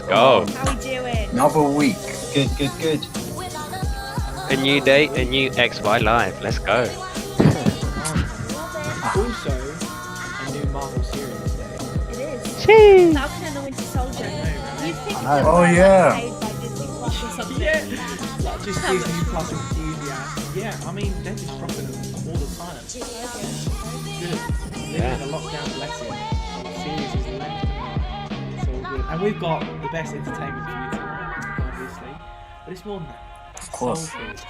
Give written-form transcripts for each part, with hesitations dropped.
go. How we doing? Another week. Good. A new day, a new XY live. Let's go. Also, a new Marvel series day. It is. Chee. Falcon and the Winter Soldier. You think Oh, yeah. paid by Disney Plus or something? Like just Disney Plus enthusiasts. Yeah, I mean, they're just dropping them all the time. Good. Yeah. Living a lockdown blessing. The series is length tonight. It's all good. And we've got the best entertainment for you tonight, obviously. But it's more than that. Of course. Soul food.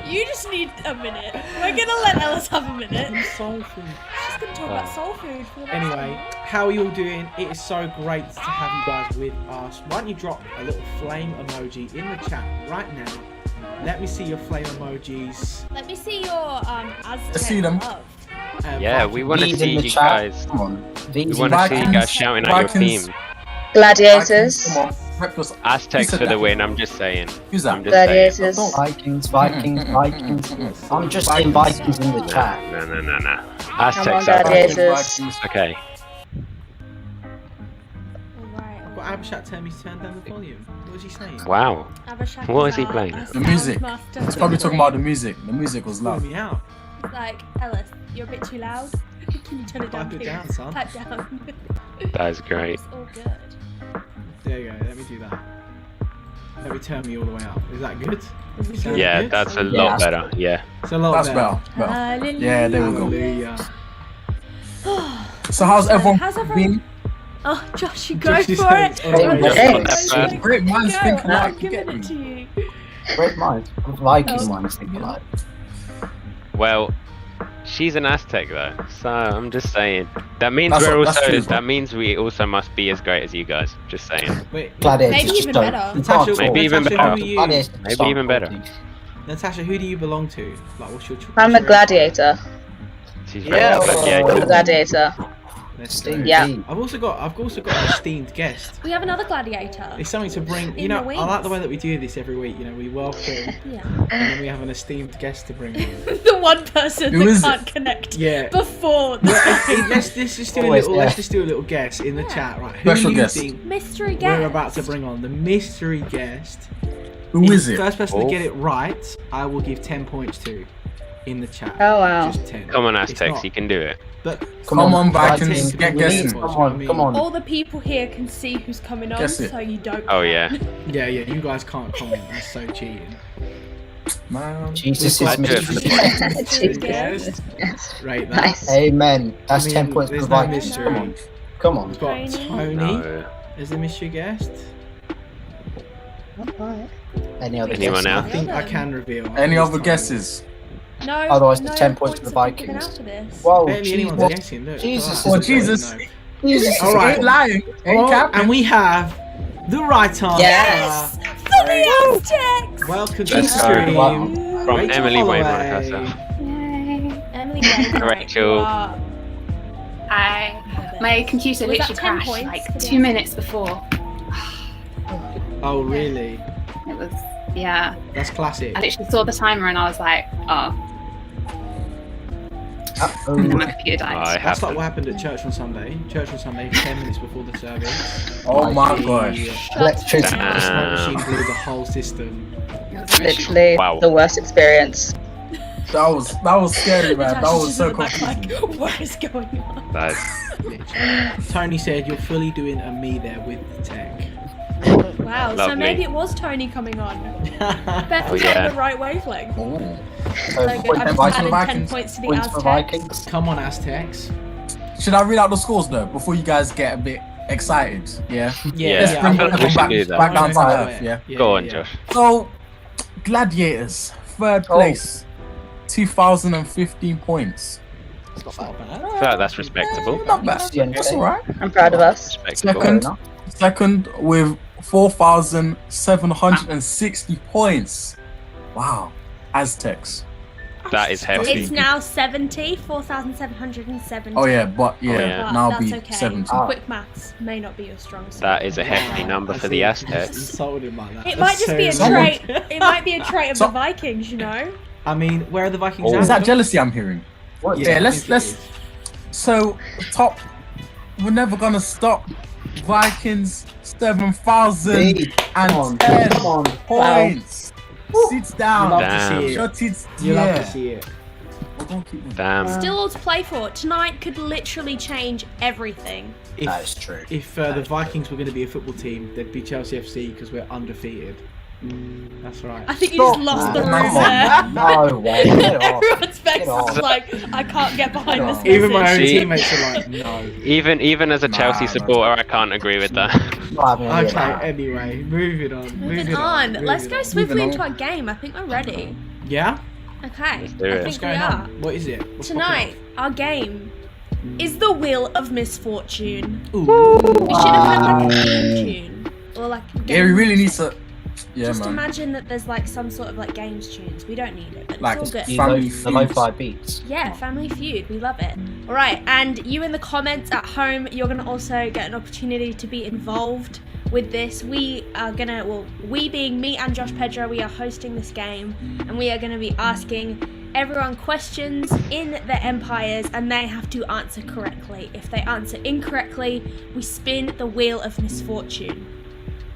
You just need a minute. We're gonna let Ellis have a minute. Soul food. She's gonna talk about soul food for the next Anyway, time. how are you all doing? It is so great to have you guys with us. Why don't you drop a little flame emoji in the chat right now? Let me see your flame emojis. Let me see your Aztec see them. love. Yeah, we want to V's see in the you chat. guys. Come on. We V's want in to the see you chat. guys shouting out your Vikings. team. Gladiators. Come on. Rep us. Aztecs said for the that? win. I'm just saying. Who's that? I'm just saying. Gladiators. Vikings. I'm just saying Vikings in the chat. No. Come on, Aztecs are Gladiators. okay. Alright. I've got Abhishek telling me to turn down the volume. What was he saying? Wow. Abhishek What is is he our- playing? our The music. soundmaster. He's probably talking about the music. The music was Calling loud. me out. He's like, Ellis, you're a bit too loud. Can you turn it down, Pipe it please? down, son. Pipe down. That is great. It's all good. There you go. Let me do that. Let me turn me all the way up. Is that good? Does it sound Yeah, good? that's a lot Yeah. better. Yeah. It's a lot That's better. better. Hallelujah. Yeah, there we go. Hallelujah. So how's everyone everyone been? Oh, Josh, you go Josh is for saying it. it's alright. Hey, Great minds think Go, alike. I'm You giving get it me? to you. Great minds. Viking Oh. minds think alike. Well, She's an Aztec though, so I'm just saying. That means That's we're what- that's also. true, That means we also must be as great as you guys. Just saying. Wait, Gladiators Maybe just even don't. better. You Natasha, can't Maybe talk. even Natasha, better. who are you? Gladiators just Maybe don't even better. talk. Natasha, who do you belong to? Like, what's your? I'm a gladiator. She's very I'm a gladiator. gladiator. Let's Steam go. Yeah. team. I've also got an esteemed guest. We have another gladiator. It's something to bring. You In know, the I like the wings. way that we do this every week. You know, we welcome Yeah. and then we have an esteemed guest to bring on. The one person Who that is can't connect Yeah. before the let's just do a Always little. there. Let's just do a little guess in the Yeah. chat, right? Who Special do you guest. think mystery guest. we're about to bring on? The mystery guest. Who is it? First person to Oh. get it right, I will give 10 points to in the chat. Oh wow. Just 10. Come on, It's Aztecs, not- you can do it. But Come on, Vikings, Vikings, get we guessing. need- Come on, come on. All the people here can see who's coming on, Guess it. so you don't. Oh yeah. yeah, you guys can't comment. That's so cheating. Man. Jesus We've is got mystery. mystery Guest. guest. Rate that. Nice. Amen. That's I mean, 10 points there's for no Vikings. mystery. Come on. Come on. We've got Tony. Tony No. as the mystery guest. Any other Anyone guesses? I else? think I can reveal. Any It's other Tony. guesses? No. Otherwise, the no 10 points for the have been given Vikings. out for this. Whoa, Barely anyone's Jesus. guessing. Look, Jesus look at Oh, that. Jesus. No. Jesus. All right. Ain't lying. Ain't Oh, capping. and we have the right answer. Yes. For the Aztecs! Welcome to the Let's go. stream. From Rachel Emily Wainwright Holloway. herself. Emily Wainwright, Rachel. you are I the best. my computer Was that literally 10 crashed points like for the 2 minutes before. Oh, really? It was yeah. That's classic. I literally saw the timer and I was like, oh, and then my computer died. I That's have like what happened at church on Sunday. Church on Sunday, 10 minutes before the service. Oh my The gosh. Electricity. Damn. smoke machine blew the whole system. It was a mission. Literally Wow. the worst experience. That was scary, man. That Natasha's was just so in the back confusing. like, what is going on? That's Literally. Tony said you're fully doing a me there with the tech. Wow, so Lovely. maybe it was Tony coming on. Beth Oh, was yeah. on the right wavelength. Ooh. So So, good. I'm Vikings, adding 10 Vikings. points to the points for Aztecs. Vikings. Come on, Aztecs. Should I read out the scores though before you guys get a bit excited? Yeah. Yeah, Let's bring I feel like we everyone should do that. back down to earth. Yeah. go on, Josh. So, Gladiators, third Oh. place, 2,015 points. That's not bad. I feel like that's respectable. Not bad. That's alright. Oh. I'm proud of us. Respectable. Fair Second, enough. second with 4,760 points. Wow. Aztecs. That is hefty. It's now 4,770. Oh yeah, but yeah, yeah. But now that's be okay. 70. Ah. Quick maths may not be your strong suit. That is a hefty Wow, number I for see. the Aztecs. Insulted him like that. It might just be a so Someone- trait. It might be a trait of So- the Vikings, you know. I mean, where are the Vikings Oh. at? Is that jealousy I'm hearing? What? Yeah, I let's think it let's. is. So top, we're never gonna stop. Vikings 7,010 Come on. points. Sit You down. love Damn. to see it. Shut it. You love Yeah. to see it. We're gonna keep moving. Damn. Still all to play for. Tonight could literally change everything. That is true. If the Vikings were going to be a football team, they'd be Chelsea FC because we're undefeated. That's right. I think you just Stop, lost the man. room Come on, there. No way. Get off. Everyone's face Get off. is like, I can't get behind Get this off. message. Even my own See? teammates are like, no. Even as a Nah, Chelsea nah. supporter, I can't agree with that. Not having any of Okay, that. anyway, moving on. Moving on. Let's go swiftly Moving into on. our game. I think we're ready. Yeah? Okay. do I it. think What's we going are. on? What is it? What's Tonight, our game is the Wheel of Misfortune. popping up? Ooh. We should have had like a theme tune. Or like a Yeah, we game really need tune. to. Yeah, Just man. imagine that there's like some sort of like games tunes. We don't need it, but Like, it's all good. The Family the Feud. lo-fi beats. Yeah, Family Feud. We love it. All right, and you in the comments at home, you're going to also get an opportunity to be involved with this. We are going to, well, we being me and Josh Pedro, we are hosting this game, and we are going to be asking everyone questions in the empires, and they have to answer correctly. If they answer incorrectly, we spin the Wheel of Misfortune.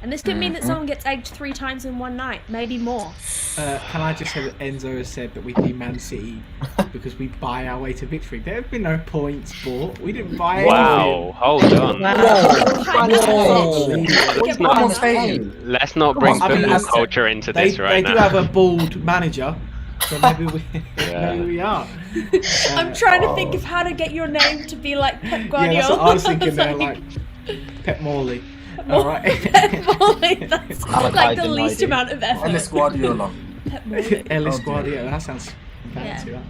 And this could mean that someone gets egged 3 times in one night, maybe more. Can I just say that Enzo has said that we be Man City because we buy our way to victory? There have been no points bought. We didn't buy Wow, hold on. Wow. Get not behind saying? that. Let's not bring I mean, football as- culture into They, this right they do now. have a bald manager, so maybe we, Yeah. maybe we are. I'm trying to think of how to get your name to be like Pep Guardiola. Yeah, that's what I was thinking there, like Pep Morley. Alright. Pep Morley, that's Malachi like the Denied least it. amount of effort. Ellis Guardiola. Pep Morley. Ellis Oh, dear. Guardiola, that sounds fancy. Yeah.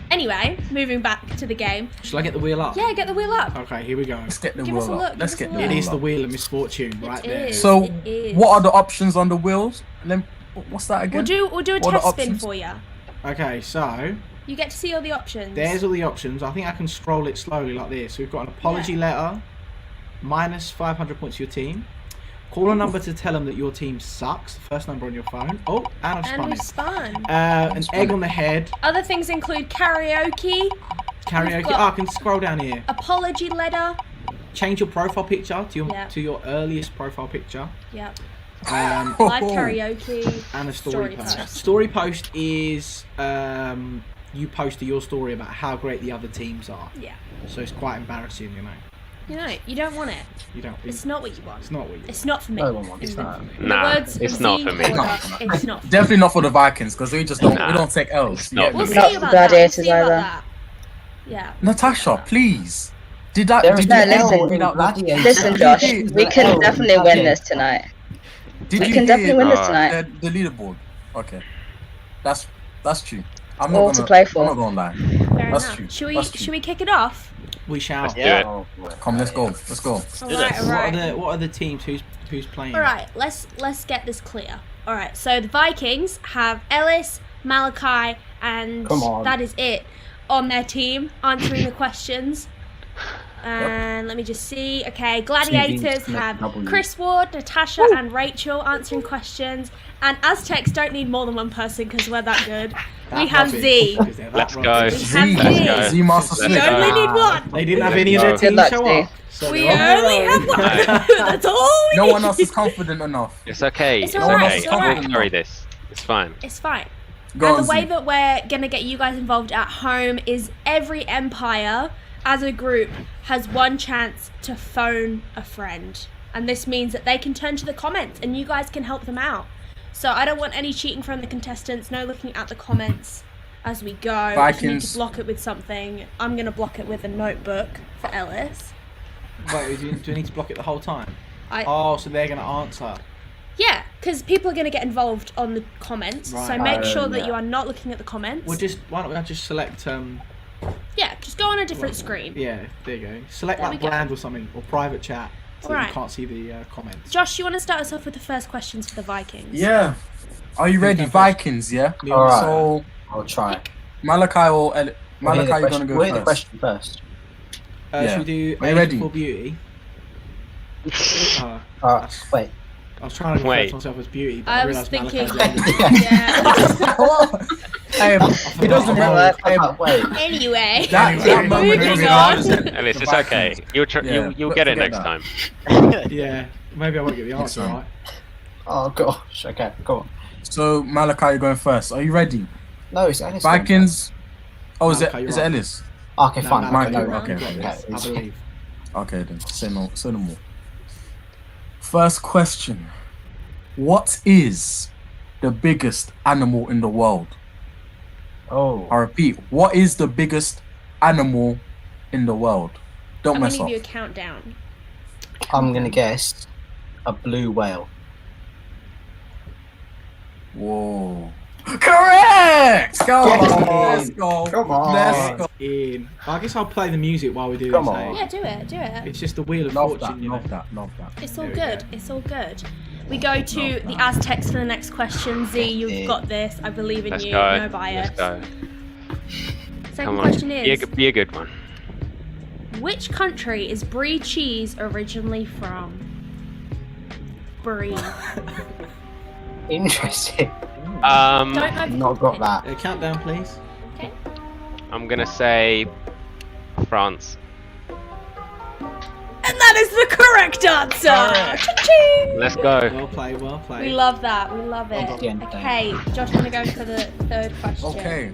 That. Anyway, moving back to the game. Shall I get the wheel up? Yeah, get the wheel up. Okay, here we go. Let's get the Give us wheel a up. look, Let's give us get a the It wheel is the up. wheel of misfortune right there. is. So, It is. what are the options on the wheels? What's that again? We'll do a What are the test spin options? for you. Okay, so You get to see all the options. there's all the options. I think I can scroll it slowly like this. We've got an apology letter, minus 500 points to your team. Call a number to tell them that your team sucks. The first number on your phone. Oh, and I've and spun we it. spun. An egg on the head. Other things include karaoke, Karaoke. got- Oh, I can scroll down here. apology letter. Change your profile picture to your Yeah. earliest profile picture. Yep. Um, Live karaoke. and a story Story post. post. Story post is you post your story about how great the other teams are. Yeah. So it's quite embarrassing, you know. You know, you don't want it. You don't. It's not what you want. It's not what you. It's not for me. No one wants In that. the Nah, words of it's not Zine for me. Porter, It's not. For me. Definitely not for the Vikings because we just don't. Nah. We don't take L's. Not We'll for see me. about Gladiators that. We'll see about either. that. Yeah. Natasha, please. Did that? There Did is you No, hear listen. read out the- Gladiator. Listen, Josh, Did we can definitely win this tonight. Did We you can hear definitely win this Uh, tonight. the leaderboard? Okay, that's true. I'm All not to gonna. play for. I'm not gonna lie. Fair That's enough. true. Should we That's true. should we kick it off? We shall. Let's do it. Oh, boy. Come, let's go. Let's go. All right. All What are right. the teams? Who's playing? All right. Let's get this clear. All right. So the Vikings have Ellis, Malachi, and Come on. that is it on their team answering the questions. And let me just see. Okay, Gladiators make have W. Chris Ward, Natasha, and Rachel answering questions. And Aztecs don't need more than one person because we're that good. We have Z. Let's go. We have Z. Z. Let's Z Master Let's We Switch. go. only need one. They didn't have Let's any of go. their Good teams luck, show Steve. up. So We they're on only their have own. one. That's all we No need. one else is confident enough. It's okay. It's It's alright, okay. it's alright. We'll carry this. It's fine. It's fine. Go And on, the way Z. that we're going to get you guys involved at home is every empire as a group has one chance to phone a friend. And this means that they can turn to the comments and you guys can help them out. So I don't want any cheating from the contestants, no looking at the comments as we go. If you need Vikings. to block it with something, I'm going to block it with a notebook for Ellis. Wait, do we need to block it the whole time? I, Oh, so they're gonna answer. Yeah, because people are going to get involved on the comments. So Right. make sure that yeah. you are not looking at the comments. Why don't we just select Yeah, just go on a different screen. yeah, there you go. Select There like we go. brand or something or private chat so that Alright. you can't see the comments. Josh, you want to start us off with the first questions for the Vikings? Yeah. Are you ready, first? Vikings? Yeah. Me All and right. So I'll try. Malachi or Malachi, you're gonna go We'll hear the first. question first. Yeah. Should we do Are you Age ready? Before Beauty? Wait. I was trying to refer Wait. to myself as Beauty, but I I was realised thinking, Malachi's yeah. Hey, it doesn't matter. Hey, Wait. Anyway, that moment moving really on. matters. Alice, The it's okay. Vikings. You'll Yeah, get it forget next that. time. Yeah, maybe I won't get the answer Excellent. right. Oh gosh. Okay. Go on. So Malachi, you're going first. Are you ready? No, it's Ellis. Vikings. Oh, is Malachi, it you're is it right. Ellis? Okay, No, fine. Malachi, No, okay, okay. okay. Yes, I believe. Okay then. Say no more. First question. What is the biggest animal in the world? I Oh. repeat, what is the biggest animal in the world? Don't I'm mess gonna up. give you a countdown. I'm gonna guess a blue whale. Whoa. Correct! Go on, let's go. Come on. Let's go. In. I guess I'll play the music while we do Come this. on. Yeah, do it, do it. It's just the Wheel of Love Fortune, that, you know. love that, love that. It's all There we good. go. It's all good. We go to Love the that. Aztecs for the next question. Z, you've got this. I believe in Let's you. go. No bias. Let's go. Second Come on. question Be is: be a good one. which country is brie cheese originally from? Brie. Interesting. Don't know. Not got that. Countdown, please. Okay. I'm gonna say France. And that is the correct answer. Cha-ching! Let's go. Well played, well played. We love that. We love it. Well done. Okay, Josh, gonna go for the third question. Okay.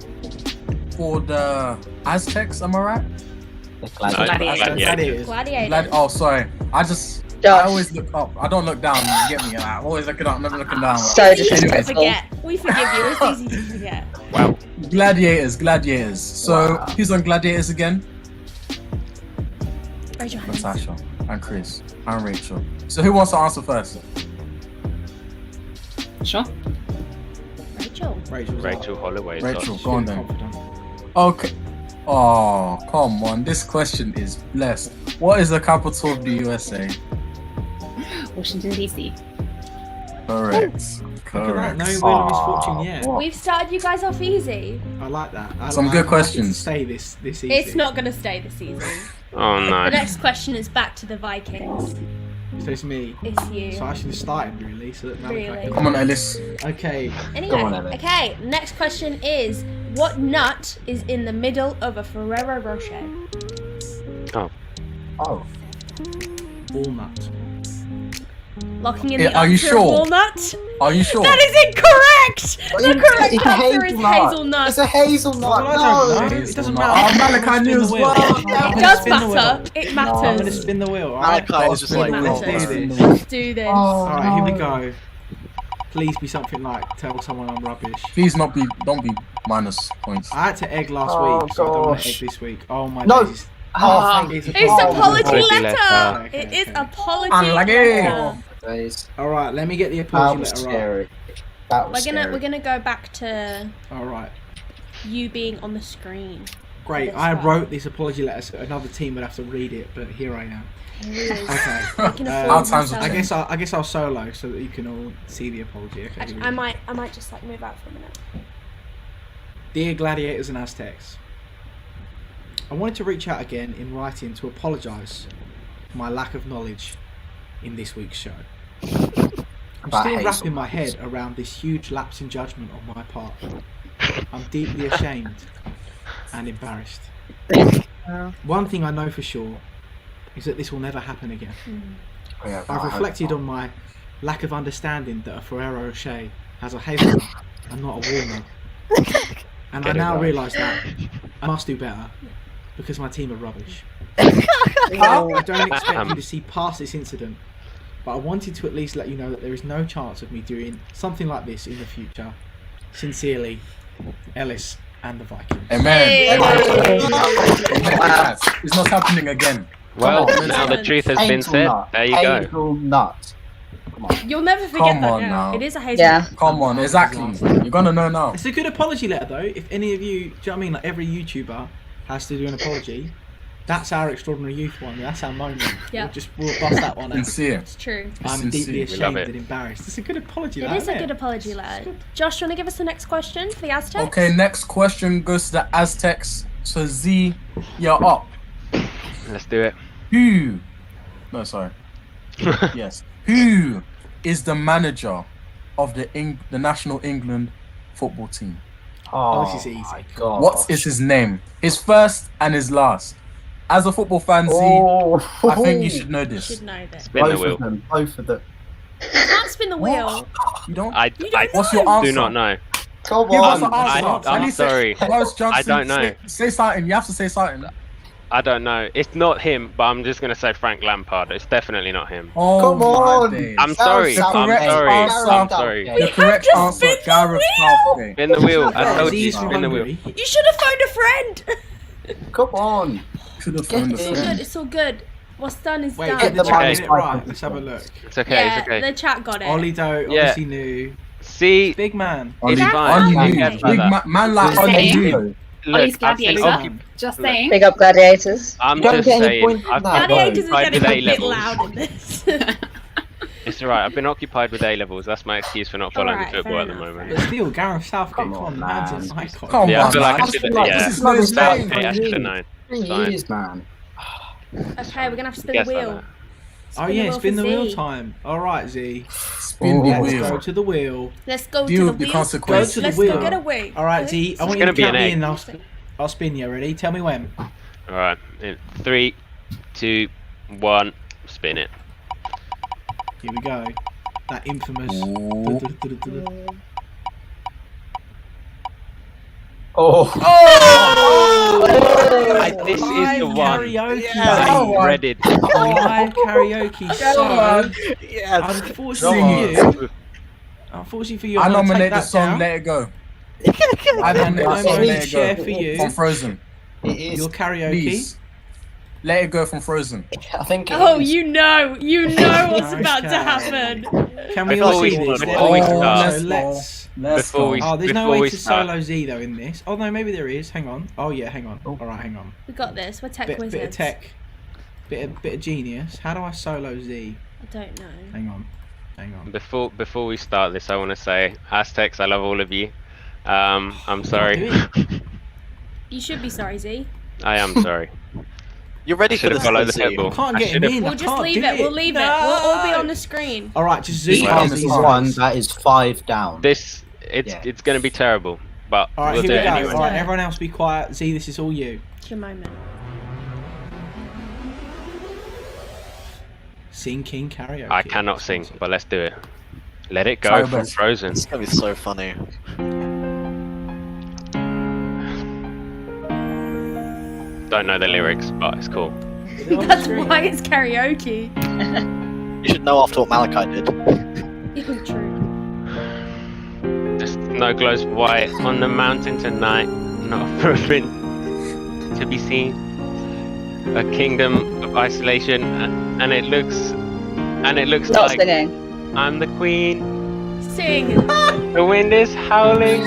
For the Aztecs, am I right? The No, gladiator. Gladiators. Gladiator. Oh, sorry. I Josh. always look up. I don't look down. You get me? I'm always looking up, never looking down. So It's easy to disrespectful. forget. We forgive you. It's easy to forget. Wow. Gladiators. So Wow. who's on Gladiators again? Raise your hands. Natasha and Chris and Rachel. So who wants to answer first? Sure. Rachel. Rachel's Rachel Holloway. Rachel, Josh. go on then. confident. Okay. Oh, come on. This question is blessed. What is the capital of the USA? Washington DC. Correct. Look at that, no Correct. win or misfortune yet. We've started you guys off easy. I like that. Some good questions. Stay this easy. It's not going to stay this easy. Oh The no. next question is back to the Vikings. So it's me. It's you. So I should have started really. So that now Really? I can... Come on, Ellis. Okay. Anyway, Come on, Ellie. okay, next question is, what nut is in the middle of a Ferrero Rocher? Oh. Walnut. Locking in Yeah, the are you answer sure? of walnut? Are you sure? That is incorrect! The correct It's answer is hazelnut. hazelnut. It's a hazelnut. Well, I don't know. No. It doesn't Oh, matter. Malachi knew as well. It does matter. It I'm gonna matters. spin the wheel. Alright. Malachi is just It like, matters. Let's do this. Let's do this. Oh, Alright, here we no. go. Please be something like tell someone I'm rubbish. Please don't be minus points. I had to egg last Oh, week, so I don't want to gosh. egg this week. Oh my No. days. Oh, It's It's Oh, apology apology letter. letter. It Okay, is okay. apology Unlucky. letter. days. Alright, let me get the That apology was letter right. scary. That was We're gonna go back to Alright. you being on the screen. Great. This I one. wrote this apology letter so another team would have to read it, but here I am. It is. Okay. I can afford Our times myself. will I guess I'll solo so that you can all see the apology. Okay. Actually, here we go. I might just like move out for a minute. Dear Gladiators and Aztecs, I wanted to reach out again in writing to apologise for my lack of knowledge in this week's show. I'm About still hazelnuts. wrapping my head around this huge lapse in judgment on my part. I'm deeply ashamed and embarrassed. One thing I know for sure is that this will never happen again. Oh, yeah, I've I hope reflected not. on my lack of understanding that a Ferrero Rocher has a hazelnut and not a walnut. And I Get it now right. realise that I must do better because my team are rubbish. I don't expect you to see past this incident, but I wanted to at least let you know that there is no chance of me doing something like this in the future. Sincerely, Ellis and the Vikings. Amen. Hey. Amen. It's not happening again. Well, Come on, now the listen. truth has been said. Hazelnut. There you go. Hazelnut. Come on. You'll never forget Come that on now. now. It is a hazelnut. Yeah. Come on, exactly. You're gonna know now. It's a good apology letter though. If any of you, do you know what I mean? Like every YouTuber has to do an apology. That's our extraordinary youth one. That's our moment. Yeah. We'll bust that one out. Sincere. It's true. I'm Sincere. deeply We love ashamed it. and embarrassed. It's a good apology. It that, is a isn't good apology letter. Josh, do you want to give us the next question for the Aztecs? Okay, next question goes to the Aztecs. So Z, you're up. Let's do it. Who? No, sorry. Yes. Who is the manager of the national England football team? Oh, this is easy. my God. What is his name? His first and his last. As a football fan, Z, Oh, I think you should know You this. should know this. Spin the both wheel. of them. Both of them. You can't spin the wheel. You don't? I What's your answer? do not know. Come Give us on. an answer. I'm At least say- sorry. Boris Johnson, I don't know. Say something. You have to say something. I don't know. It's not him, but I'm just gonna say Frank Lampard. It's definitely not him. Oh Come on. my days. I'm sorry. The I'm correct sorry. answer- I'm sorry. The correct to answer, spin the Gareth wheel. Southgate. Spin the wheel. I Yeah, told you. Z's from Spin the wheel. Hungary. You should have phoned a friend. Come on. Should have phoned Get a in. It's all good. friend. It's all good. What's done is Wait, done. get the the chat minus get it 5 right. points. Let's have a look. It's okay. yeah, It's okay. the chat got it. Olido Yeah. obviously knew. See, Big man. it's That's fine. Only fine. you. I Okay. get Big that. man like Just only saying. you. Look, Ollie's I've gladiator. been Just saying. Big up Gladiators. I'm You don't just get any saying. points from I've that. been Gladiators is occupied getting with a A bit levels. loud in this. It's alright. I've been occupied with A levels. That's my excuse for not following Alright, football fair at the enough, moment. But still, Gareth Southgate, Come come on, on, man's an man. icon. Come Yeah, I on, feel like man. I should. Like, Yeah, this is not his Southgate, name. I should have known. It's fine. Years, man. Okay, we're gonna have to spin Guess the like wheel. that. Oh the yeah, wheel spin for the wheel Z. time. All right, Z. Spin the Oh. Let's go wheel. to the wheel. Let's go Deal to the with the wheel. consequences. Go to the Let's wheel. go get away. All right, Z. I want you gonna to be count an me egg. in. I'll spin you. Ready? Tell me when. Alright. In 3, 2, 1. Spin it. Here we go. That infamous. Ooh. Oh. This is the one. Karaoke. that Oh, I dreaded. Live karaoke. So, Yes. unfortunately for you, I I'm gonna nominate take the that song down. Let It Go. I And nominate the I'm song going Let to It share Go for you from Frozen. It is. your karaoke. Please. Let It Go from Frozen. I think. Oh, you know what's about to Okay. happen. Can we all Before see we- this? before we start- So let's. Before we- Oh, there's no Before way we to start- solo Z though in this. Oh no, maybe there is. Hang on. Oh yeah, hang on. Oh. All right, hang on. We got this. We're tech Bit wizards. of tech. Bit of genius. How do I solo Z? I don't know. Hang on. Hang on. Before we start this, I want to say, Aztecs, I love all of you. I'm sorry. You should be sorry, Z. I am sorry. You're ready I for should have this. followed the Stacey. table. I can't I get him should've- in. I We'll just can't leave do it. We'll leave it. We'll all be on the screen. All right, just This zoom time out is these hard. One ones. that is 5 down. It's Yeah. gonna be terrible, but All right, we'll here do we it go. anyway. All right, everyone else be quiet. Z, this is all you. It's your moment. Sing King karaoke. I cannot sing, but let's do it. Let It Try Go your from best. Frozen. It's gonna be so funny. Don't know the lyrics, but it's cool. That's why it's karaoke. You should know after what Malachi did. It's true. The snow glows white on the mountain tonight, not a footprint to be seen. A kingdom of isolation, and it looks Not like singing. I'm the queen. Sing. The wind is howling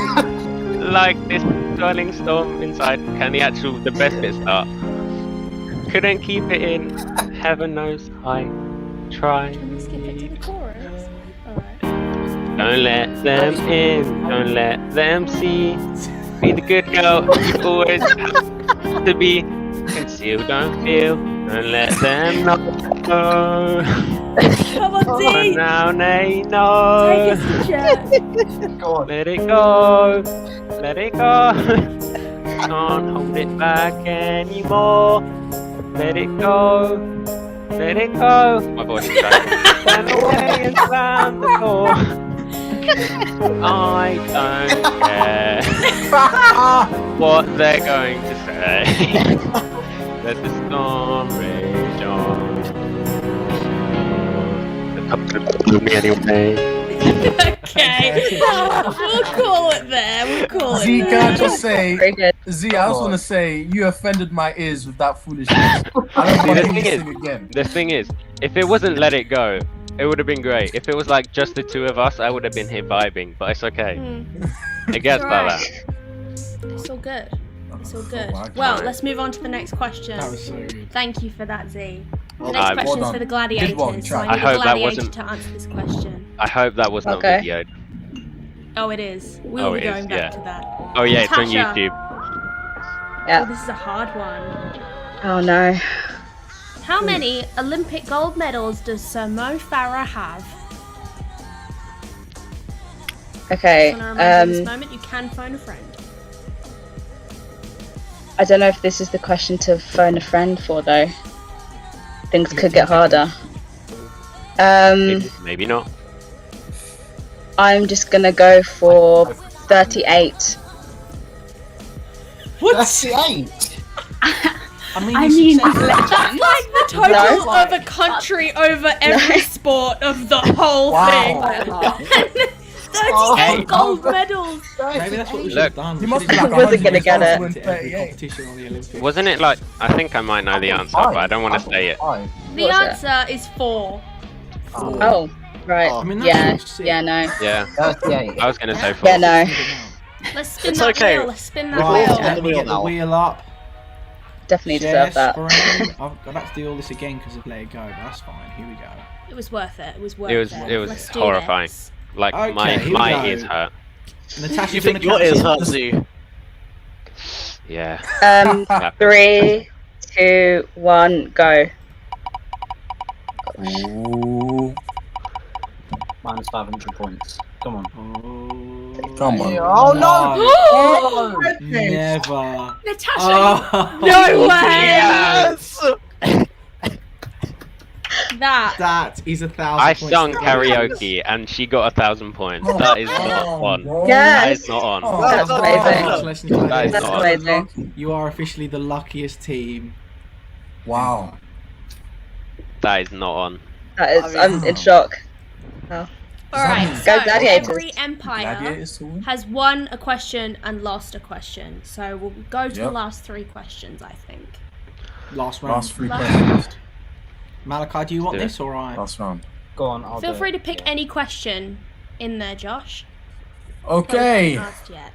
like this swirling storm inside. Can the best bit start? Couldn't keep it in. Heaven knows I tried. Can we skip it to the chorus? Alright. Don't let them in. Don't let them see. Be the good girl you always have to be. Conceal, don't feel. Don't let them know. Come on, Oh, Z. now they Take know. us to church. Let it go. Let it go. Can't hold it back anymore. Let it go. Let it go. My voice is cracking. Stand away and slam the door. I don't care what they're going to say. Let the storm rage on. Me anyway. Okay. We'll call it there. We'll call it Z, can I there. just say, Very good. Z, I just want to say, you offended my ears with that foolishness. I don't See, want the to thing sing is- again. The thing is, if it wasn't Let It Go, it would have been great. If it was like just the two of us, I would have been here vibing. But it's okay. It gets like Right. that. It's all good. It's all good. my Well, God. let's move on to the next question. That was so good. Thank you for that, Z. The Well next done. question is Well for the done. Good one, gladiators. So try. I I need a hope that gladiator wasn't- to answer this question. I hope that was not Okay. videoed. Oh, it is. We Oh, will be it going is, back yeah. to that. Oh yeah, it's on Natasha. YouTube. Oh, Yeah. this is a hard one. Oh no. How many Olympic gold medals does Somo Farah have? Okay. I want to remind you this moment, you can phone a friend. I don't know if this is the question to phone a friend for though. Things could get harder. Maybe not. I'm just gonna go for 38. That's the 8. I mean, I you mean, successful. That's like the total No. of a country over every sport of the whole Wow. thing. 38 Oh. gold medals. Maybe that's what we should Look. have done. You must We be should like have Wasn't gonna get it. entered every 38. competition on the Olympics. Wasn't it like? I think I might know the answer, but I don't want to say it. 5. The What's answer is 4. Oh, right. Oh. I mean, that's Yeah. sick. Yeah. No. Yeah, 38. I was gonna say 4. Yeah. No. Let's spin It's that okay. wheel. Let's spin that Right, wheel. on let the me wheel get the now. wheel up. Definitely deserve that. Friend. I've had to do all this again because of Let It Go, but that's fine. Here we go. It was worth it. It was worth It it. was Let's do horrifying. this. Like Okay, my here we my go. ears hurt. Natasha, You do think you wanna your ears count hurt, Z? Yeah. Um, 3, 2, 1, go. Ooh. Minus 500 points. Come on. Oh, Come on. Oh no! Oh, Never. Natasha! Oh, No way! Yes! That. That is 1,000 I points. sung karaoke and she got 1,000 points. That is not on. bro. Yeah. That is not on. Oh, That's amazing. Congratulations, That is That's not amazing. You are officially the luckiest team. Wow. That is not on. That is. I'm in shock. Alright, Go so Gladiators. every empire Gladiators to win? has won a question and lost a question. So we'll go to the Yep. last 3 questions, I think. Last round. Last 3 Last questions. Malachi, do you want Yeah. this or I? Last round. Go on, I'll Feel do free it. to pick any question in there, Josh. Okay. Haven't asked yet.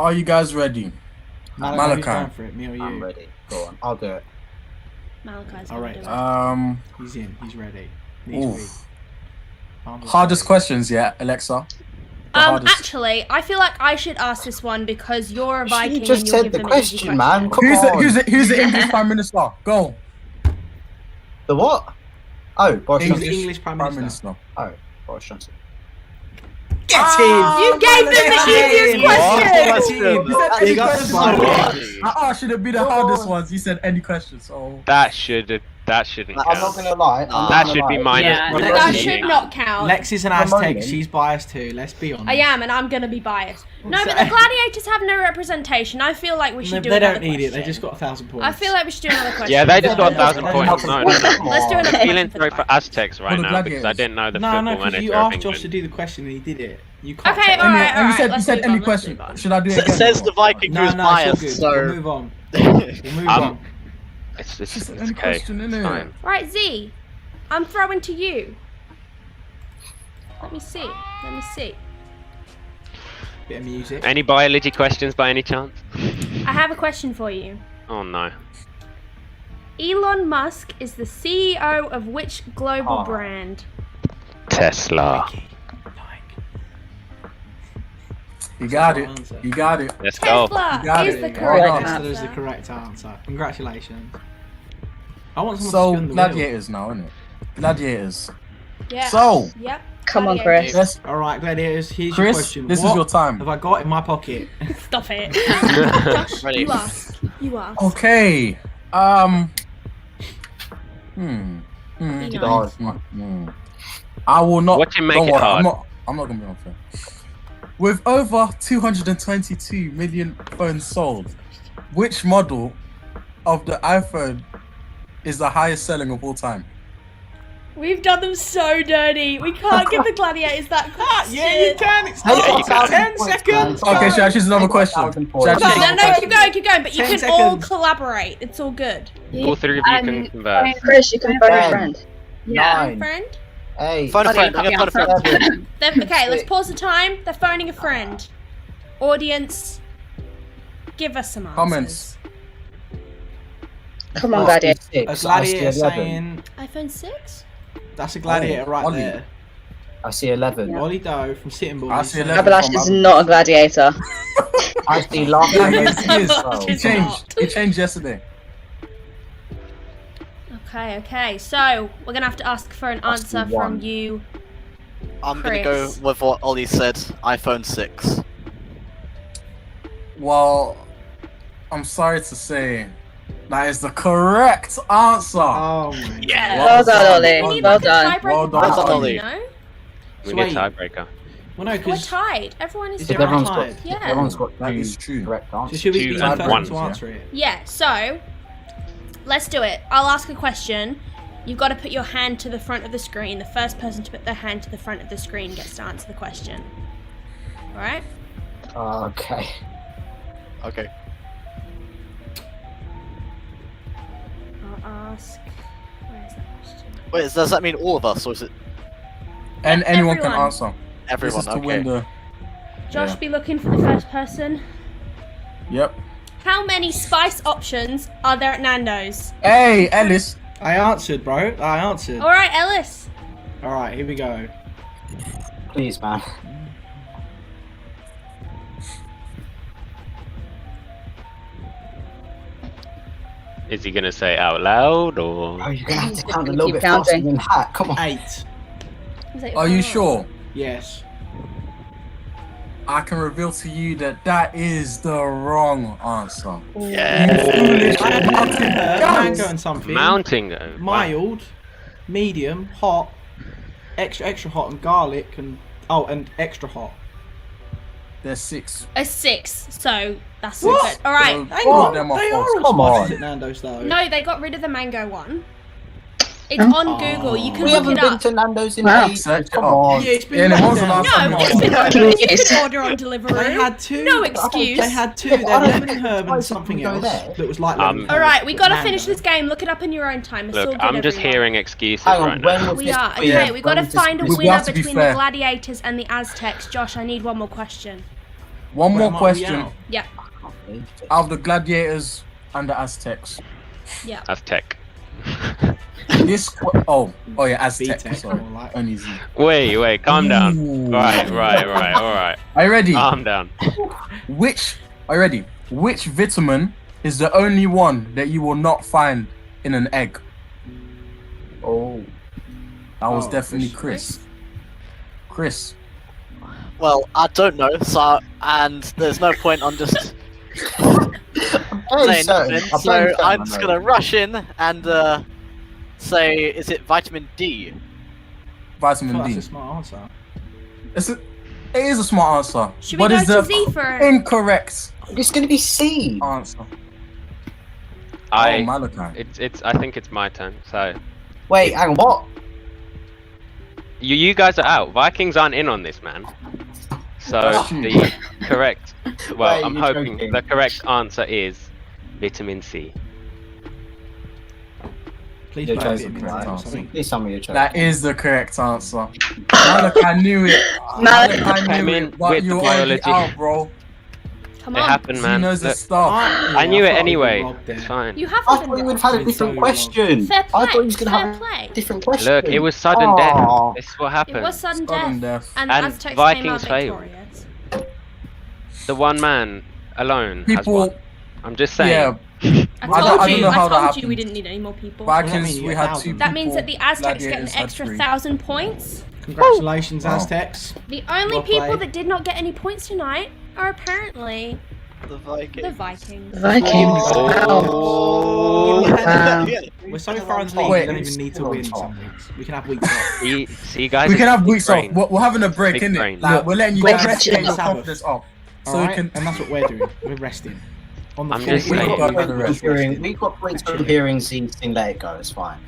Are you guys ready? Malachi, who's Malachi. going for it, me or you? I'm ready. Go on, I'll do it. Malachi's All gonna right. do it. He's in. He's ready. He's ready. Oof. I'm just Hardest ready. questions, yeah, Alexa. The hardest. Actually, I feel like I should ask this one because you're a Viking. You just and you'll said give the them an easy question, man. Come Who's on. who's the English Prime Minister? Go. The what? Oh, Boris Who's Johnson. the English Prime Prime Minister? Minister. Oh, Boris Johnson. Get You gave them the easiest question. You said You any got questions. spun. I should have been the hardest ones. You said any questions. So That shouldn't I'm not count. gonna lie. I'm not That gonna should be lie. minus Yeah, one. That Yeah. should not count. Lex is an For a Aztec. moment. She's biased too. Let's be honest. I am, and I'm gonna be biased. No, but the gladiators have no representation. I feel like we should do They another don't need it. They question. just got 1,000 points. I feel like we should do another question. Yeah, they just got No, 1,000 no, points. No, no, no. Let's do another I'm question. feeling sorry for Aztecs right For the now because I gladiators. didn't know the No, football because manager you of asked Josh to England. do the question and he did it. You can't. Okay, take- all right, and you said let's any move on, question. let's move on. Should I do it again? Says the Viking No, who's no, it's all biased, good. so. We'll move on. We'll move on. It's Just any okay. question, It's innit? fine. Right, Z, I'm throwing to you. Let me see. Let me see. Bit of music. Any biology questions by any chance? I have a question for you. Oh no. Elon Musk is the CEO of which global Oh. brand? Tesla. Nike. You got That's it. the answer. You got it. Let's go. Tesla You got is it. the Well correct done. Tesla is the answer. correct answer. Congratulations. I want someone to So spin the wheel. gladiators now, innit? Gladiators. Yeah. So Yep. Come on, Gladiators. Chris. yes, All right, gladiators. Here's your Chris, question. this What is your time. have I got in my pocket? Stop it. Josh, Ready. you ask. You ask. Okay. Be The nice. hardest one. I will not. Watch him make don't it worry, hard. I'm not gonna be unfair. With over 222 million phones sold, which model of the iPhone is the highest selling of all time? We've done them so dirty. We can't give the gladiators that question. Yeah, you can. It's Hey, Yeah, you can. 10 seconds. Okay, should I choose another Hey, question? 1,000 Should I points. choose No, another no, question? keep going. But you 10 can all seconds. collaborate. It's all good. All three of you can converse. Chris, you can phone a Ben. friend. Yeah. Nine, Friend? 8, Phone a Okay, friend. I'm gonna phone a friend. 7, Okay, let's pause the time. They're phoning a friend. Audience, give us some answers. Comments. Come on, Gladiator. A 6. gladiator I see 11. saying iPhone 6? that's a gladiator right Ollie. there. I see 11. Ollie Doe from Sitting Bull. I see saying- 11. Abalash is not a gladiator. I see laughing. Yeah, emojis he is. as well. He changed. He changed yesterday. Okay. So, we're going to have to ask for an Must be answer from one. you. I'm gonna go Chris. with what Ollie said. iPhone 6. Well, I'm sorry to say, that is the correct answer. Oh my Yeah. god. Well done, We Ollie. need Well like a done. tiebreaker Well done, question, Ollie. you know? We So need wait. a tiebreaker. Well, no, We're because tied. Everyone is Is tied. everyone Everyone's got, Yeah. everyone's got That two is true. correct so answers. should we be Choose the and first one, to yeah. answer it? Yeah, so let's do it. I'll ask a question. You've got to put your hand to the front of the screen. The first person to put their hand to the front of the screen gets to answer the question. Alright? Okay. Okay. I'll ask. Where's that question? Wait, does that mean all of us, or is it And anyone can Everyone. answer. everyone? This is to Okay. win the. Josh, Yeah. be looking for the first person. Yep. How many spice options are there at Nando's? Hey, Ellis. I answered, bro. I answered. Alright, Ellis. All right, here we go. Please, man. Is he gonna say it out loud or? Oh, you're gonna have to count a Keep little bit faster counting. than that. Come on. 8. Is it- Are you sure? Yes. I can reveal to you that that is the wrong answer. Yeah. Foolish I had mountain mango goats. and something. Mounting though. Mild, medium, hot, extra hot, and garlic, and extra hot. There's 6. A 6, so that's What? good. Alright. So Hang four of on, them they are are false. all Come spices on. at Nando's though. No, they got rid of the mango one. It's on Google. You can We look haven't it been up. to Nando's in Wow. ages. Search it Come up. on. Yeah, it's been Yeah, it was the lockdown. last time. No, I it's went. been open. You Yes. can order on delivery. They had two. No excuse. They had two. Yeah, They but I had don't lemon think herb and prices something can go else there. that was like lemon herb. All right, we gotta Mando. finish this game. Look it up in your own time. It's all Look, good, I'm just everyone. hearing excuses Hang on, right when now. was We this? are. quiz? Okay, we gotta When was this find a quiz? We winner have to be between the fair. gladiators and the Aztecs. Josh, I need one more question. One Where more am I question. out? Yeah. Out of the gladiators and the Aztecs, Yeah. Aztec. oh yeah, Aztec. VTech, Sorry, more like. only Z. Wait, calm down. Ooh. Right, alright. Are you ready? Calm down. Are you ready? Which vitamin is the only one that you will not find in an egg? Oh. That was Oh, definitely Chris. Chris. Well, I don't know, so and there's no point on just saying nothing. So I'm just gonna rush in and say, is it vitamin D? Vitamin That's D. a smart answer. It is a smart answer. Should we but go it's to the Z for it? incorrect It's gonna be C. answer. I Malachi. I think it's my turn. So Wait, hang on, what? you guys are out. Vikings aren't in on this, man. So That's true. the correct, well, Wait, I'm you're hoping joking. the correct answer is vitamin C. Please You're play joking, vitamin right? D or something. Please tell me you're joking. That is the correct answer. Malachi knew it. Malachi Came knew in it, but with you the were already biology. out, bro. Come It on. happened, He man. knows his Look, stuff. I knew it thought we anyway. were robbed there. It's fine. You I haven't thought been we would robbed. have had a It's different so question. Fair play. I thought he was gonna Fair have play. a different question. Look, it was sudden death. Aw. This is what happened. It was sudden Sudden death. death. And the And Aztecs came Vikings out failed. victorious. The one man alone has People, won. I'm just saying. yeah, I don't- told I don't you. know I how that told you we happened. didn't need any more people. Vikings, you we get had 1,000. two. That means that people, the Aztecs get an gladiators had extra three. 1,000 points. Congratulations, Wow. Aztecs. The only Well people played. that did not get any points tonight are apparently The Vikings. the Vikings. Vikings. Oh. Wow. We're so far in the league, Wait, we don't even need to win some weeks. We can have weeks off. See, guys. We can it's have big weeks off. brain. We're having a break, Big innit? brain. Like, Look, we're letting you we're guys resting. get your Sabbath. confidence up. So Alright? we can. And that's what we're doing. We're resting. On the I'm floor. just We saying. We've got got the points rest. from hearing. We got points from hearing Z sing "Let It Go." It's fine.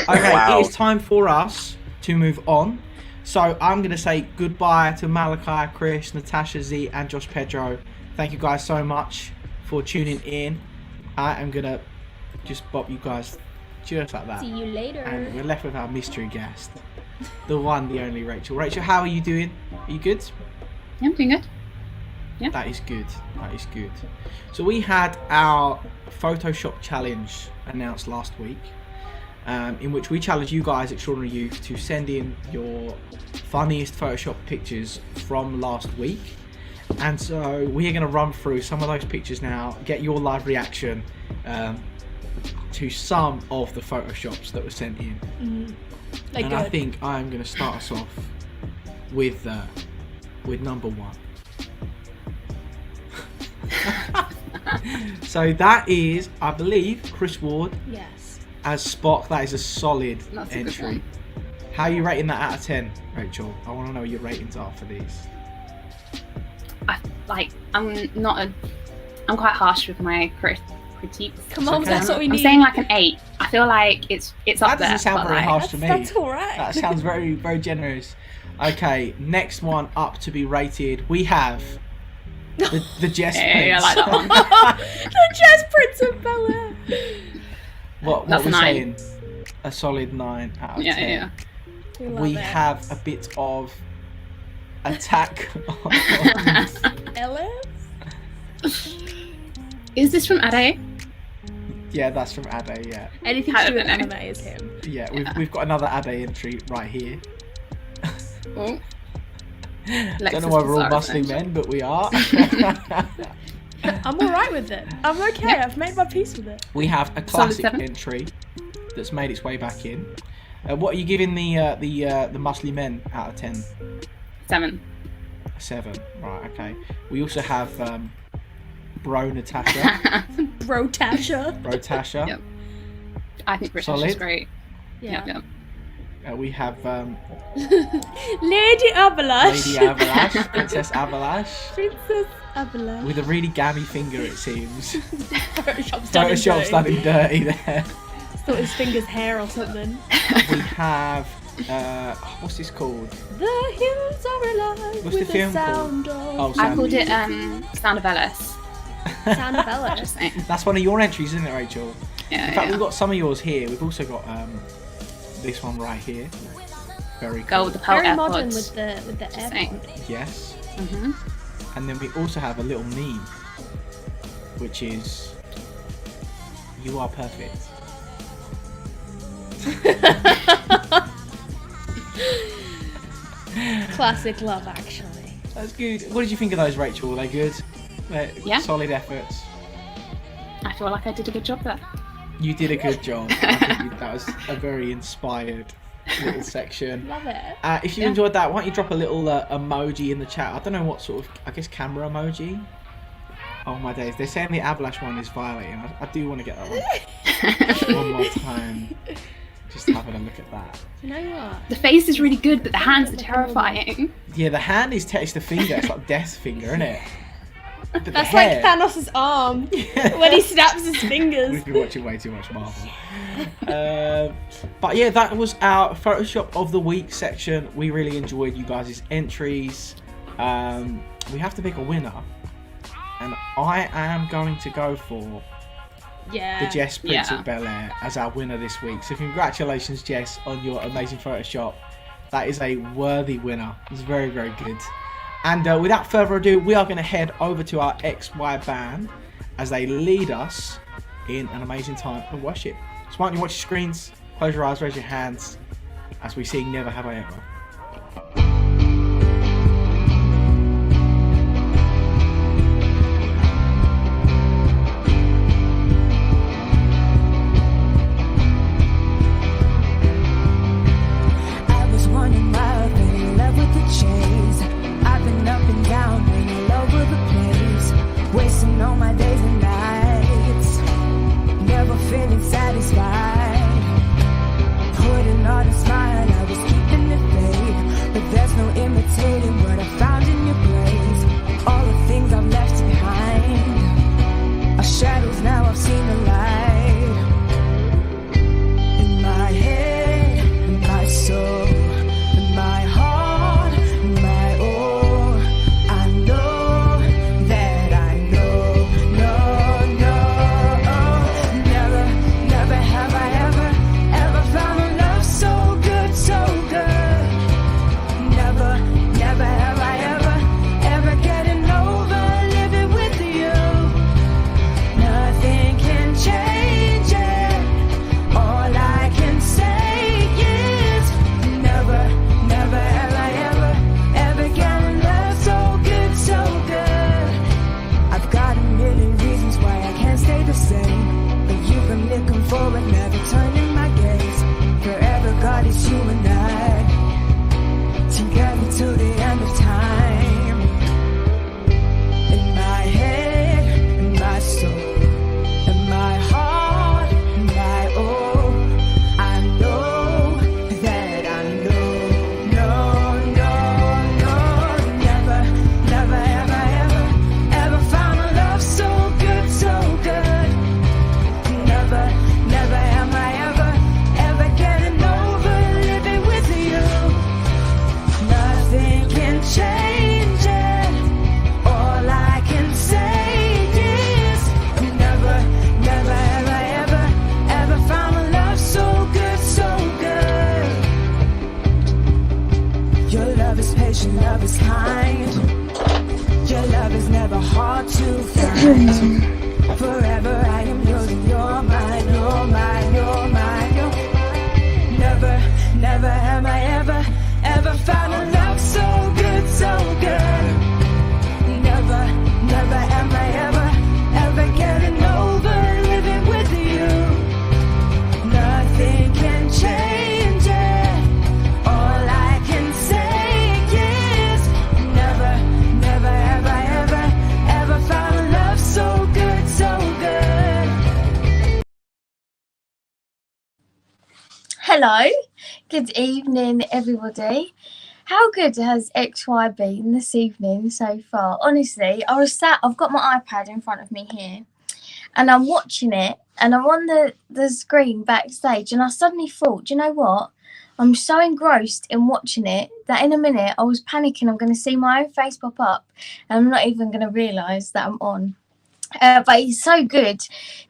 Okay, Wow. it is time for us to move on. So I'm going to say goodbye to Malachi, Chris, Natasha, Z, and Josh Pedro. Thank you guys so much for tuning in. I am going to just bop you guys just like that. See you later. And we're left with our mystery guest. The one, the only Rachel. Rachel, how are you doing? Are you good? Yeah, I'm doing good. That is good. That is good. So we had our Photoshop challenge announced last week, in which we challenged you guys, Extraordinary Youth, to send in your funniest Photoshop pictures from last week. And so we are going to run through some of those pictures now, get your live reaction to some of the Photoshops that were sent in. Like And I good. think I'm going to start us off with number one. So that is, I believe, Chris Ward Yes. as Spock. That is a solid That's a good entry. one. How are you rating that out of 10, Rachel? I want to know what your ratings are for these. I'm quite harsh with my critiques. Come on, okay. that's what we I'm need. saying like an 8. I feel like it's up That there. doesn't sound but very like, harsh to me. That's alright. That sounds very, very generous. Okay, next one up to be rated, we have the Jess Yeah, I like that one. The Jazz Prince of Bel-Air. What That's we're a 9. saying? A solid 9 out of 10. Yeah. We have a bit of attack on Ellis? Is this from Ade? yeah, that's from Ade, yeah. Anything I to do don't with know. anime is him. Yeah, we've got another Ade entry right here. Oh. Don't know why we're all muscly men, but we are. I'm alright with it. I'm okay. Yeah. I've made my peace with it. We have a Solid classic 7. entry that's made its way back in. What are you giving the muscly men out of 10? 7. A 7. Right, okay. We also have Bro Natasha. Bro Tasha. Bro Tasha. Yep. I think British Solid. is great. Yeah. Yep. We have Lady Avalash. Lady Avalash, Princess Avalash, Princess Avalash. with a really gammy finger, it seems. Photoshop's Photoshop's done in dirty there. thought his finger's hair or something. We have what's this called? The hills are alive What's the with film the sound of... Oh, I called it Sound of Ellis. Sound of Ellis. Just saying. That's one of your entries, isn't it, Rachel? Yeah, In fact, yeah. we've got some of yours here. We've also got this one right here. Very cool. Go with the Pearl Very modern AirPods. with the Just saying. AirPod. Yes. Mhm. And then we also have a little meme, which is "You are perfect." Classic Love Actually. That's good. What did you think of those, Rachel? Were they good? Yeah. Solid efforts. I feel like I did a good job there. You did a good job. I think that was a very inspired little section. Love it. If you Yeah. enjoyed that, why don't you drop a little emoji in the chat? I don't know what sort of, I guess, camera emoji. Oh my days, they're saying the Ablash one is violating. I do want to get that one. One more time. Just having a look at that. You know what? The face is really good, but the hands are terrifying. Yeah, the hand is it's the finger. It's like death finger, isn't it? But the That's hair- like Thanos' arm when he snaps his fingers. We've been watching way too much Marvel. But yeah, that was our Photoshop of the Week section. We really enjoyed you guys' entries. We have to pick a winner. And I am going to go for Yeah. the Jess Prince Yeah. of Bel-Air as our winner this week. So congratulations, Jess, on your amazing Photoshop. That is a worthy winner. It's very, very good. And without further ado, we are going to head over to our XY band as they lead us in an amazing time of worship. So why don't you watch your screens, close your eyes, raise your hands, as we sing Never Have I Ever. I was wondering why I've been in love with the chase. I've been up and down, been all over the place, wasting all my days and nights, never feeling satisfied. Putting on a smile, I was keeping it fake, but there's no imitating what I found in your grace. All the things I've left behind are shadows, now I've seen the light. In my head, in my soul, in my heart, in my all, I know that I know, never, never have I ever found a love so good, so good. Never, never have I ever getting over living with you. Nothing can change it. All I can say is never, never have I ever gotten love so good, so good. I've got a million reasons why I can't stay the same, but you've been looking forward, never turning my gaze. Forever, God, it's you and I, together till the end of time. In my head, in my soul, in my heart, in my all, I know that I know, never, never have I ever found a love so good, so good. Never, never am I ever getting over living with you. Nothing can change it. All I can say is never, never have I ever found a love so good, so good. Your love is patient, love is kind. Your love is never hard to find. Forever I am yours and you're mine, you're mine, you're mine, you're never, never have I ever found a love so good, so good. Never, never am I ever getting over living with you. Nothing can change it. All I can say is never, never have I ever found a love so good, so good. Hello, good evening, everybody. How good has XY been this evening so far? Honestly, I've got my iPad in front of me here, and I'm watching it, and I'm on the screen backstage, and I suddenly thought, do you know what? I'm so engrossed in watching it that in a minute I was panicking. I'm going to see my own face pop up, and I'm not even going to realise that I'm on. But it's so good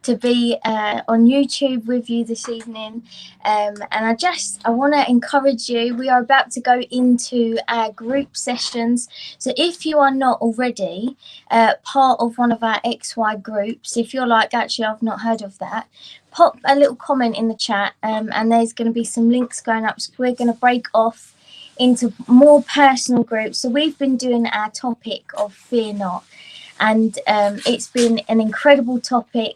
to be on YouTube with you this evening, and I want to encourage you. We are about to go into our group sessions, so if you are not already part of one of our XY groups, if you're like, actually I've not heard of that, pop a little comment in the chat, and there's going to be some links going up, so we're going to break off into more personal groups. So we've been doing our topic of fear not, and it's been an incredible topic.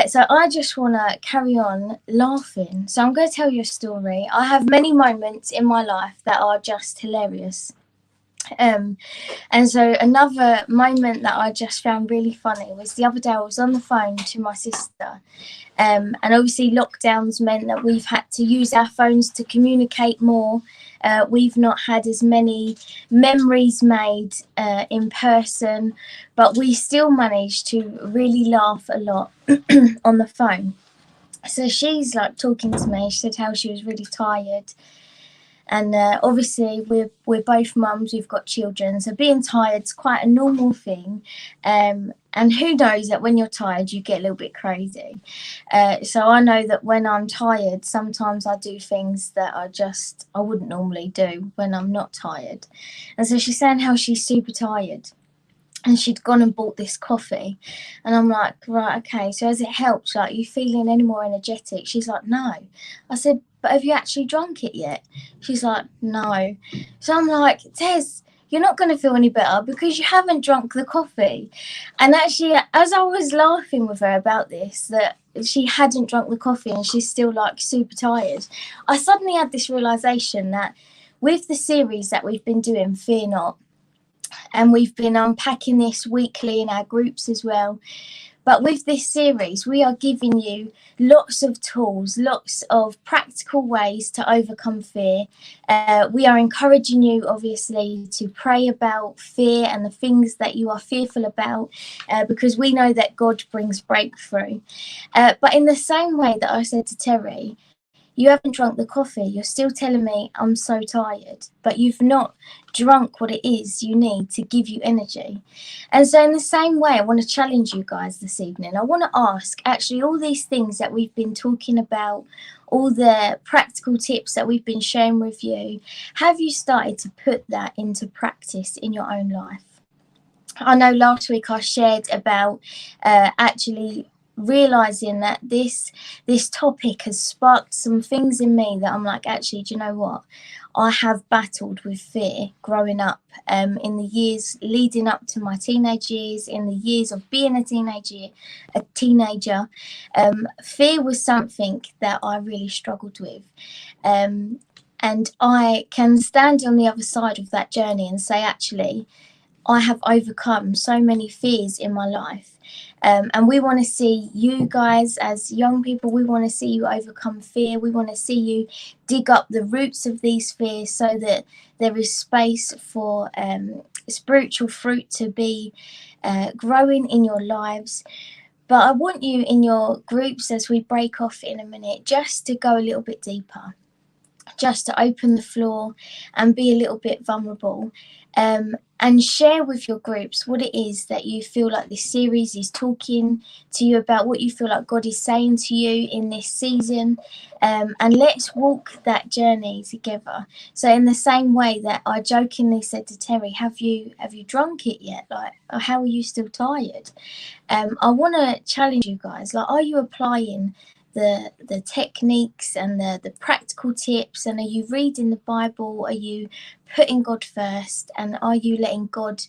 So I just want to carry on laughing. So I'm going to tell you a story. I have many moments in my life that are just hilarious. And so another moment that I just found really funny was the other day. I was on the phone to my sister, and obviously lockdowns meant that we've had to use our phones to communicate more. We've not had as many memories made in person, but we still managed to really laugh a lot on the phone. So she's like talking to me. She said how she was really tired. And obviously we're both mums, we've got children, so being tired is quite a normal thing. And who knows that when you're tired you get a little bit crazy. So I know that when I'm tired, sometimes I do things that I wouldn't normally do when I'm not tired. And so she's saying how she's super tired. And she'd gone and bought this coffee. And I'm like, right, okay, so has it helped? Like, you feeling any more energetic? She's like, no. I said, but have you actually drunk it yet? She's like, no. So I'm like, Tess, you're not going to feel any better because you haven't drunk the coffee. And actually, as I was laughing with her about this, that she hadn't drunk the coffee and she's still like super tired, I suddenly had this realization that with the series that we've been doing, Fear Not, and we've been unpacking this weekly in our groups as well. But with this series, we are giving you lots of tools, lots of practical ways to overcome fear. We are encouraging you, obviously, to pray about fear and the things that you are fearful about, because we know that God brings breakthrough. But in the same way that I said to Terry, you haven't drunk the coffee, you're still telling me I'm so tired, but you've not drunk what it is you need to give you energy. And so in the same way, I want to challenge you guys this evening. I want to ask, actually, all these things that we've been talking about, all the practical tips that we've been sharing with you, have you started to put that into practice in your own life? I know last week I shared about actually realizing that this topic has sparked some things in me that I'm like, actually, do you know what? I have battled with fear growing up, in the years leading up to my teenage years, in the years of being a teenager. Fear was something that I really struggled with. And I can stand on the other side of that journey and say, actually, I have overcome so many fears in my life. And we want to see you guys as young people, we want to see you overcome fear. We want to see you dig up the roots of these fears so that there is space for spiritual fruit to be growing in your lives. But I want you in your groups, as we break off in a minute, just to go a little bit deeper, just to open the floor and be a little bit vulnerable, and share with your groups what it is that you feel like this series is talking to you about, what you feel like God is saying to you in this season, and let's walk that journey together. So in the same way that I jokingly said to Terry, have you drunk it yet? Like, how are you still tired? I want to challenge you guys, like, are you applying the techniques and the practical tips, and are you reading the Bible? Are you putting God first, and are you letting God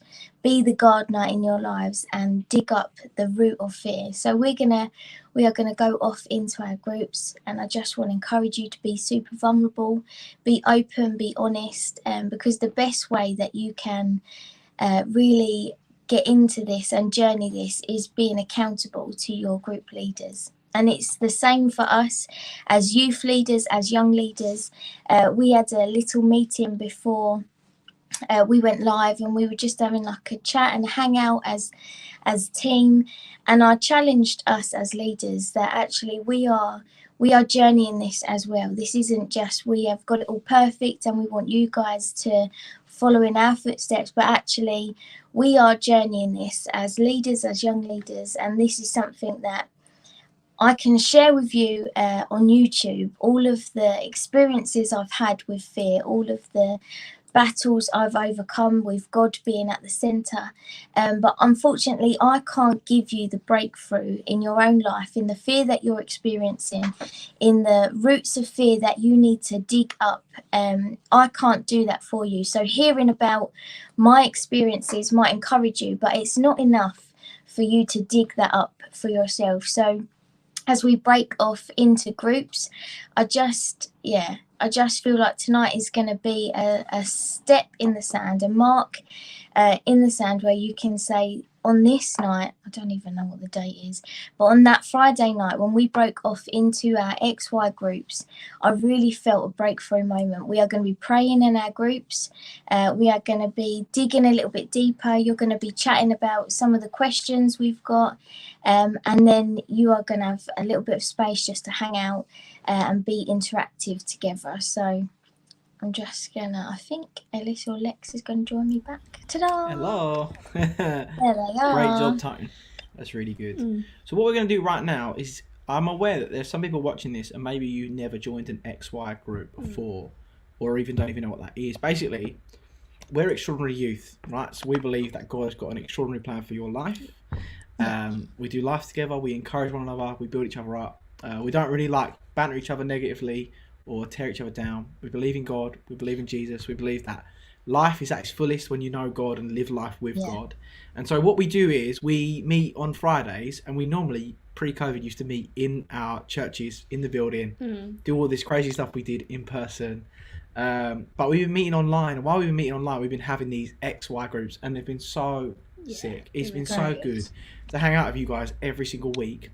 be the gardener in your lives and dig up the root of fear? So we are gonna go off into our groups, and I just want to encourage you to be super vulnerable, be open, be honest, because the best way that you can really get into this and journey this is being accountable to your group leaders. And it's the same for us as youth leaders, as young leaders. We had a little meeting before we went live and we were just having like a chat and a hangout as a team, and I challenged us as leaders that actually we are journeying this as well. This isn't just we have got it all perfect and we want you guys to follow in our footsteps, but actually we are journeying this as leaders, as young leaders, and this is something that I can share with you on YouTube, all of the experiences I've had with fear, all of the battles I've overcome with God being at the centre. But unfortunately, I can't give you the breakthrough in your own life, in the fear that you're experiencing, in the roots of fear that you need to dig up. I can't do that for you. So hearing about my experiences might encourage you, but it's not enough for you to dig that up for yourself. So as we break off into groups, I just feel like tonight is going to be a step in the sand, a mark in the sand where you can say, on this night, I don't even know what the date is, but on that Friday night when we broke off into our XY groups, I really felt a breakthrough moment. We are going to be praying in our groups. We are going to be digging a little bit deeper. You're going to be chatting about some of the questions we've got. And then you are going to have a little bit of space just to hang out and be interactive together. So I'm just gonna, I think Ellis or Lex is gonna join me back. Ta-da! Hello. There they are. Great job, Tone. That's really good. So what we're going to do right now is, I'm aware that there's some people watching this and maybe you never joined an XY group before, or even don't even know what that is. Basically, we're extraordinary youth, right? So we believe that God has got an extraordinary plan for your life. We do life together, we encourage one another, we build each other up. We don't really like banter each other negatively or tear each other down. We believe in God, we believe in Jesus, we believe that life is at its fullest when you know God and live life with God. And so what we do is we meet on Fridays, and we normally, pre-COVID, used to meet in our churches, in the building, do all this crazy stuff we did in person. But we've been meeting online, and while we've been meeting online, we've been having these XY groups, and they've been so sick. It's been so good to hang out with you guys every single week.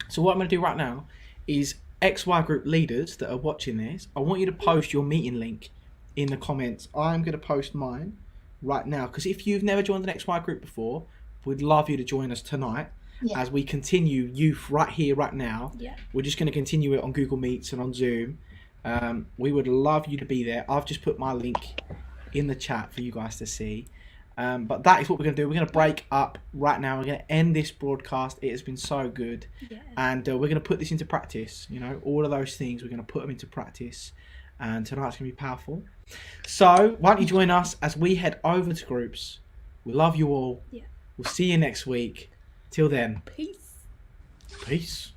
So what I'm going to do right now is, XY group leaders that are watching this, I want you to post your meeting link in the comments. I'm going to post mine right now, because if you've never joined an XY group before, we'd love you to join us tonight as we continue youth right here, right now. We're just going to continue it on Google Meets and on Zoom. We would love you to be there. I've just put my link in the chat for you guys to see. But that is what we're going to do. We're going to break up right now. We're going to end this broadcast. It has been so good. And we're going to put this into practice. You know, all of those things, we're going to put them into practice. And tonight's going to be powerful. So why don't you join us as we head over to groups. We love you all. We'll see you next week. Till then. Peace. Peace.